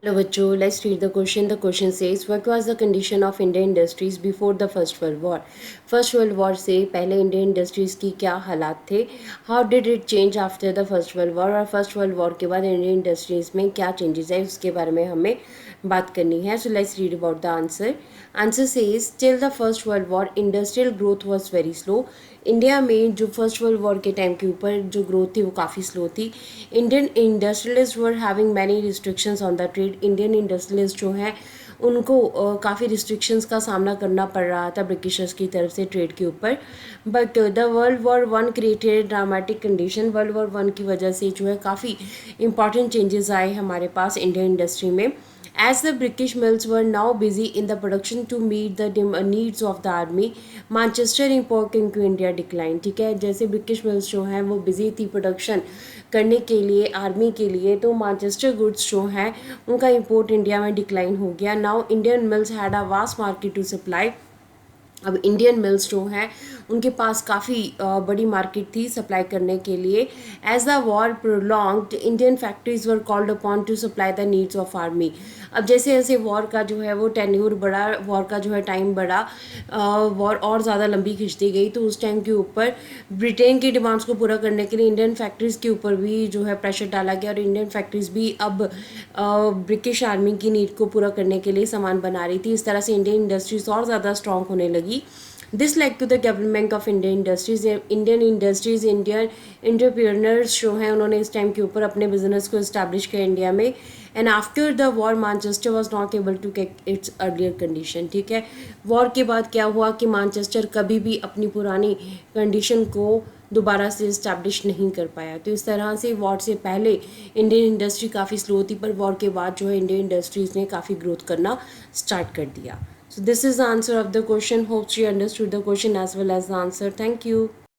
Hello बच्चों, let's read the question. The question says, what was the condition of Indian industries before the First World War? First World War से पहले Indian industries की क्या हालात थे? How did it change after the First World War? और first world war के बाद Indian industries में क्या चेंजेस है उसके बारे में हमें बात करनी है. So let's read about the answer. Answer says, till the First World War, industrial growth was very slow. India में जो फर्स्ट वर्ल्ड वॉर के टाइम के ऊपर जो ग्रोथ थी वो काफ़ी स्लो थी. Indian industrialist were having many restrictions on the trade. Indian industrialist जो हैं उनको काफ़ी रिस्ट्रिक्शंस का सामना करना पड़ रहा था ब्रिटिशर्स की तरफ से ट्रेड के ऊपर. But the world war one created dramatic condition. World war one की वजह से जो है काफ़ी इंपॉर्टेंट चेंजेस आए हमारे पास इंडियन इंडस्ट्री में. As the British mills were now busy in the production to meet the needs of the army, Manchester import into India declined. ठीक है, जैसे ब्रिटिश मिल्स जो हैं वो बिजी थी प्रोडक्शन करने के लिए आर्मी के लिए, तो मैनचेस्टर गुड्स जो हैं उनका इंपोर्ट इंडिया में डिक्लाइन हो गया. Now Indian mills had a vast market to supply. अब इंडियन मिल्स जो हैं उनके पास काफ़ी बड़ी मार्केट थी सप्लाई करने के लिए. As the war prolonged, Indian factories were called upon to supply the needs of army. अब जैसे जैसे वॉर का जो है वो टेन्यूर बढ़ा, वॉर का जो है टाइम बढ़ा, वॉर और ज़्यादा लंबी खिंचती गई, तो उस टाइम के ऊपर ब्रिटेन की डिमांड्स को पूरा करने के लिए इंडियन फैक्ट्रीज़ के ऊपर भी जो है प्रेशर डाला गया. और इंडियन फैक्ट्रीज़ भी अब ब्रिटिश आर्मी की नीड को पूरा करने के लिए सामान बना रही थी. इस तरह से इंडियन इंडस्ट्रीज और ज़्यादा स्ट्रॉन्ग होने लगी. This led to the development of Indian industries. Indian industries, Indian entrepreneurs जो हैं उन्होंने इस टाइम के ऊपर अपने बिजनेस को इस्टेब्लिश किया इंडिया में. And after the war Manchester was not able to get its earlier condition. ठीक है, वॉर के बाद क्या हुआ कि मैनचेस्टर कभी भी अपनी पुरानी कंडीशन को दोबारा से इस्टेब्लिश नहीं कर पाया. तो इस तरह से वॉर से पहले इंडियन इंडस्ट्री काफ़ी स्लो थी, पर वॉर के बाद जो है इंडियन इंडस्ट्रीज़ ने काफ़ी ग्रोथ करना स्टार्ट कर दिया. So this is the answer of the question. Hope you understood the question as well as the answer. Thank you.